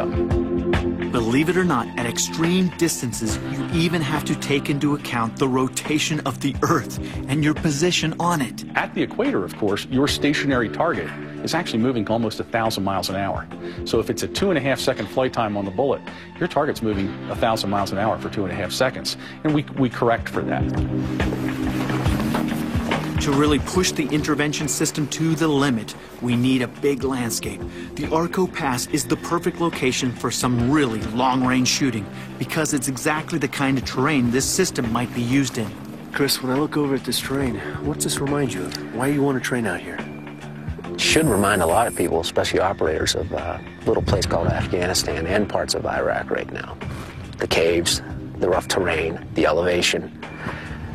Believe it or not, at extreme distances, you even have to take into account the rotation of the Earth and your position on it. At the equator, of course, your stationary target is actually moving almost 1,000 miles an hour. So if it's a 2.5-second flight time on the bullet, your target's moving 1,000 miles an hour for 2.5 seconds. And we correct for that. To really push the intervention system to the limit, we need a big landscape. The Arco Pass is the perfect location for some really long-range shooting because it's exactly the kind of terrain this system might be used in. Chris, when I look over at this terrain, what's this remind you of? Why do you want to train out here? It should remind a lot of people, especially operators, of a little place called Afghanistan and parts of Iraq right now. The caves, the rough terrain, the elevation.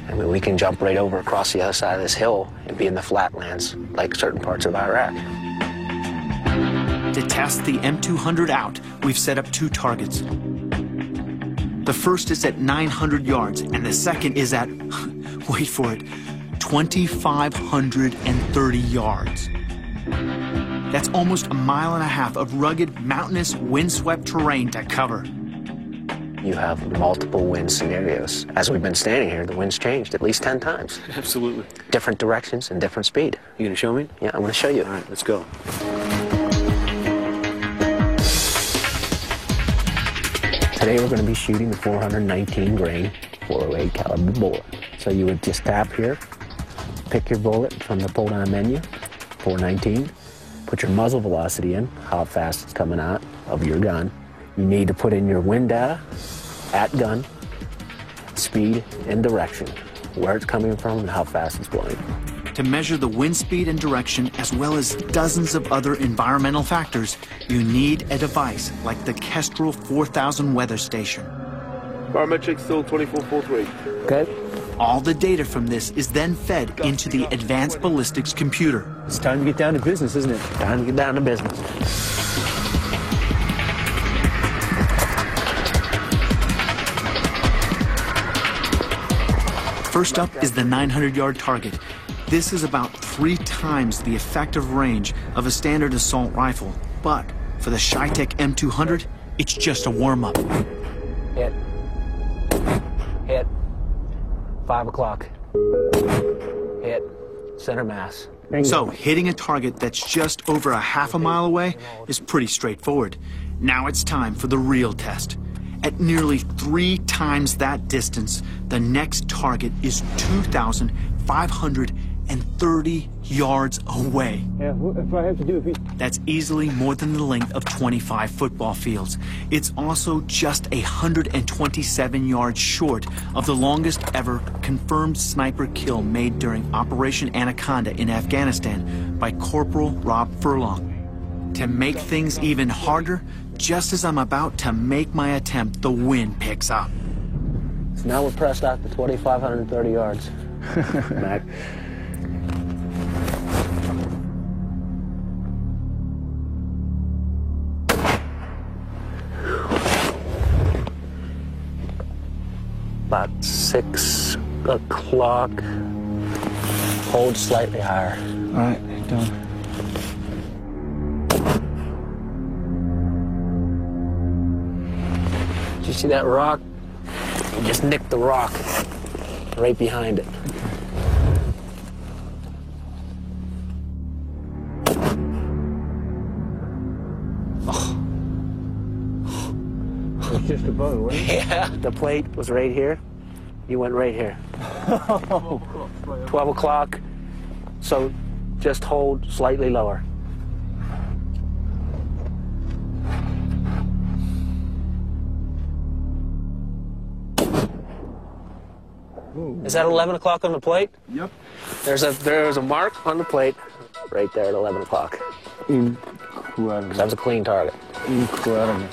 I mean, we can jump right over across the other side of this hill and be in the flatlands like certain parts of Iraq. To test the M200 out, we've set up 2 targets. The first is at 900 yards, and the second is at, wait for it, 2,530 yards. That's almost 1.5 miles of rugged, mountainous, windswept terrain to cover. You have multiple wind scenarios. As we've been standing here, the wind's changed at least 10 times. Absolutely. Different directions and different speed. You gonna show me? Yeah, I'm gonna show you. All right, let's go. Today we're gonna be shooting the 419 grain 408 caliber bullet. So you would just tap here, pick your bullet from the pull-down menu, 419, put your muzzle velocity in, how fast it's coming out of your gun. You need to put in your wind data, at gun, speed and direction, where it's coming from and how fast it's blowing. To measure the wind speed and direction, as well as dozens of other environmental factors, you need a device like the Kestrel 4000 weather station. Barometric still 24.43. Okay. All the data from this is then fed into the advanced ballistics computer. It's time to get down to business, isn't it? Time to get down to business. First up is the 900-yard target. This is about 3 times the effective range of a standard assault rifle. But for the Shytech M200, it's just a warm-up. Hit. Hit. 5 o'clock. Hit. Center mass. So hitting a target that's just over 1/2 mile away is pretty straightforward. Now it's time for the real test. At nearly 3 times that distance, the next target is 2,530 yards away. Yeah, if I have to do it. That's easily more than the length of 25 football fields. It's also just 127 yards short of the longest ever confirmed sniper kill made during Operation Anaconda in Afghanistan by Corporal Rob Furlong. To make things even harder, just as I'm about to make my attempt, the wind picks up. So now we're pressed out to 2,530 yards. Mac. About 6 o'clock. Hold slightly higher. All right, done. Did you see that rock? You just nicked the rock right behind it. It's just above, wasn't it? Yeah, the plate was right here. You went right here. 12 o'clock, so just hold slightly lower. Is that 11 o'clock on the plate? Yep. There's a mark on the plate right there at 11 o'clock. Incredible. That was a clean target. Incredible.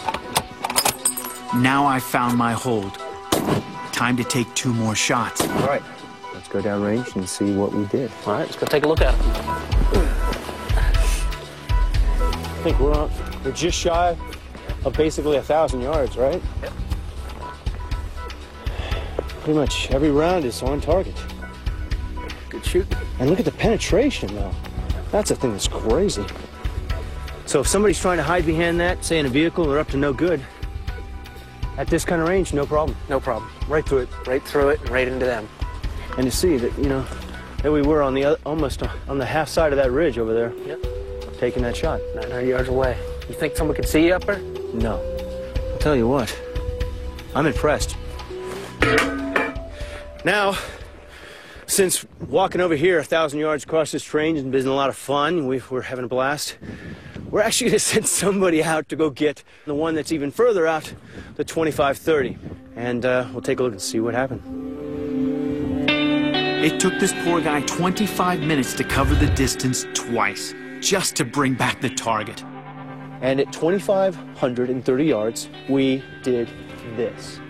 Now I've found my hold. Time to take 2 more shots. All right, let's go down range and see what we did. All right, let's go take a look at it. I think we're just shy of basically 1,000 yards, right? Yep. Pretty much every round is on target. Good shoot. And look at the penetration, though. That's a thing that's crazy. So if somebody's trying to hide behind that, say in a vehicle, they're up to no good. At this kind of range, no problem. No problem. Right through it. Right through it and right into them. And you see that, you know, there we were on the almost on the half side of that ridge over there. Yep. Taking that shot. 900 yards away. You think someone could see you up there? No. I'll tell you what, I'm impressed. Now, since walking over here 1,000 yards across this terrain has been a lot of fun, we're having a blast, we're actually going to send somebody out to go get the one that's even further out, the 2530. And we'll take a look and see what happened. It took this poor guy 25 minutes to cover the distance twice, just to bring back the target. And at 2,530 yards, we did this.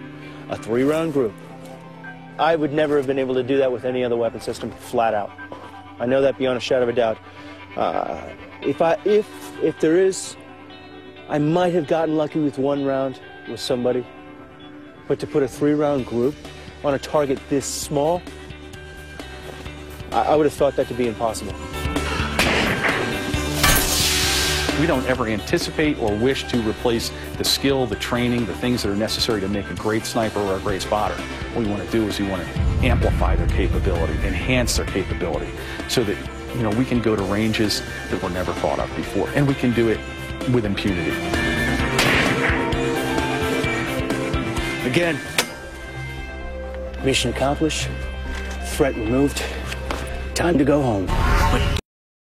A 3-round group. I would never have been able to do that with any other weapon system, flat out. I know that beyond a shadow of a doubt. If there is, I might have gotten lucky with 1 round with somebody, but to put a 3-round group on a target this small, I would have thought that to be impossible. We don't ever anticipate or wish to replace the skill, the training, the things that are necessary to make a great sniper or a great spotter. What we want to do is we want to amplify their capability, enhance their capability, so that, you know, we can go to ranges that were never thought of before, and we can do it with impunity. Again, mission accomplished, threat removed, time to go home.